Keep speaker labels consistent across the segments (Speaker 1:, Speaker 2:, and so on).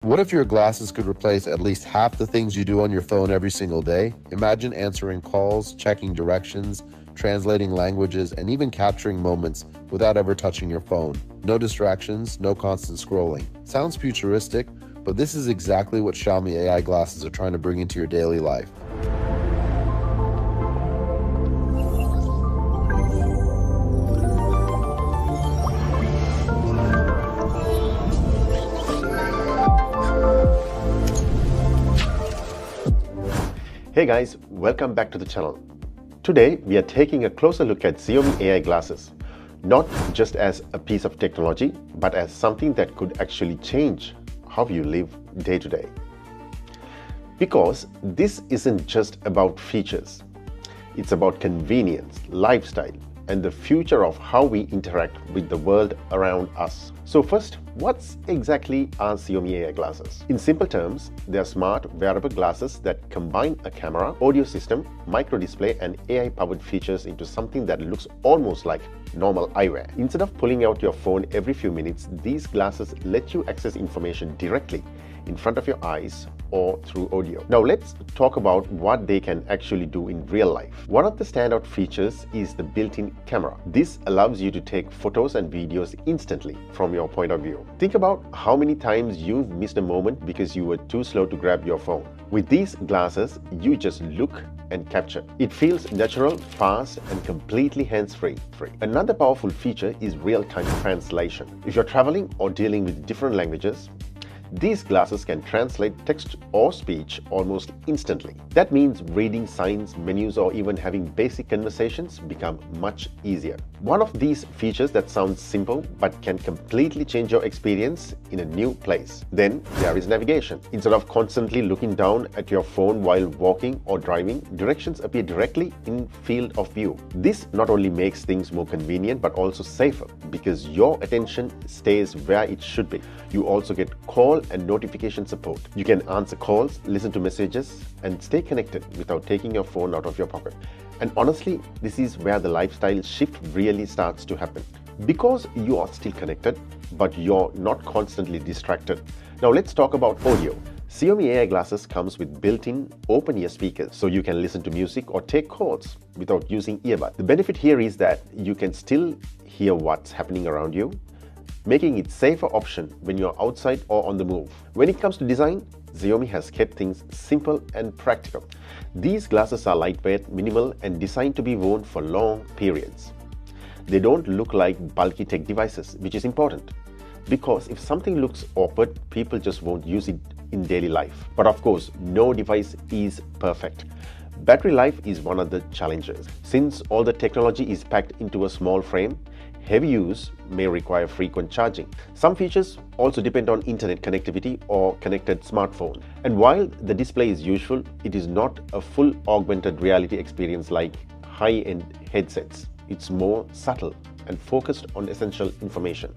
Speaker 1: What if your glasses could replace at least half the things you do on your phone every single day? Imagine answering calls, checking directions, translating languages, and even capturing moments without ever touching your phone. No distractions, no constant scrolling. Sounds futuristic, but this is exactly what Xiaomi AI glasses are trying to bring into your daily life.
Speaker 2: Hey guys, welcome back to the channel. Today we are taking a closer look at Xiaomi AI glasses, not just as a piece of technology, but as something that could actually change how you live day to day. Because this isn't just about features, it's about convenience, lifestyle, and the future of how we interact with the world around us. So first, what exactly are Xiaomi AI glasses? In simple terms, they are smart wearable glasses that combine a camera, audio system, micro display, and AI-powered features into something that looks almost like normal eyewear. Instead of pulling out your phone every few minutes, these glasses let you access information directly in front of your eyes or through audio. Now let's talk about what they can actually do in real life. One of the standout features is the built-in camera. This allows you to take photos and videos instantly from your point of view. Think about how many times you've missed a moment because you were too slow to grab your phone. With these glasses, you just look and capture. It feels natural, fast, and completely hands-free. Another powerful feature is real-time translation. If you're traveling or dealing with different languages, these glasses can translate text or speech almost instantly. That means reading signs, menus, or even having basic conversations become much easier. One of these features that sounds simple but can completely change your experience in a new place. Then there is navigation. Instead of constantly looking down at your phone while walking or driving, directions appear directly in field of view. This not only makes things more convenient but also safer because your attention stays where it should be. You also get call and notification support. You can answer calls, listen to messages, and stay connected without taking your phone out of your pocket. And honestly, this is where the lifestyle shift really starts to happen. Because you are still connected, but you're not constantly distracted. Now let's talk about audio. Xiaomi AI glasses comes with built-in open-ear speakers, so you can listen to music or take calls without using earbuds. The benefit here is that you can still hear what's happening around you, making it a safer option when you're outside or on the move. When it comes to design, Xiaomi has kept things simple and practical. These glasses are lightweight, minimal, and designed to be worn for long periods. They don't look like bulky tech devices, which is important, because if something looks awkward, people just won't use it in daily life. But of course, no device is perfect. Battery life is one of the challenges. Since all the technology is packed into a small frame, heavy use may require frequent charging. Some features also depend on internet connectivity or connected smartphone. And while the display is useful, it is not a full augmented reality experience like high-end headsets. It's more subtle and focused on essential information.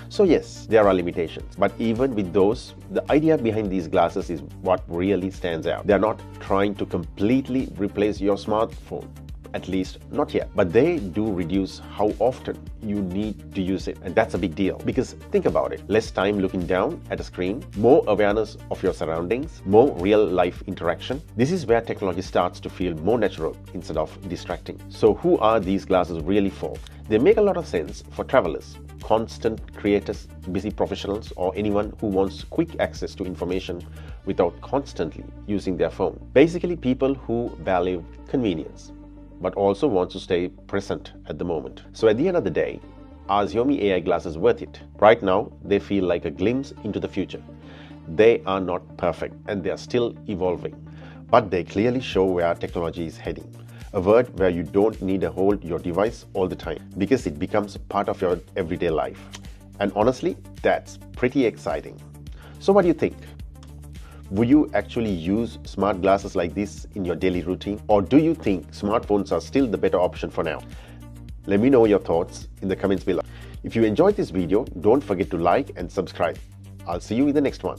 Speaker 2: So yes, there are limitations, but even with those, the idea behind these glasses is what really stands out. They are not trying to completely replace your smartphone. At least not yet, but they do reduce how often you need to use it, and that's a big deal because think about it, less time looking down at a screen, more awareness of your surroundings, more real life interaction. This is where technology starts to feel more natural instead of distracting. So who are these glasses really for? They make a lot of sense for travelers, content creators, busy professionals, or anyone who wants quick access to information without constantly using their phone. Basically people who value convenience but also wants to stay present at the moment. So at the end of the day, are Xiaomi AI glasses worth it? Right now, they feel like a glimpse into the future. They are not perfect and they are still evolving, but they clearly show where technology is heading. A world where you don't need to hold your device all the time because it becomes part of your everyday life. And honestly, that's pretty exciting. So what do you think? Would you actually use smart glasses like this in your daily routine? Or do you think smartphones are still the better option for now? Let me know your thoughts in the comments below. If you enjoyed this video, don't forget to like and subscribe. I'll see you in the next one.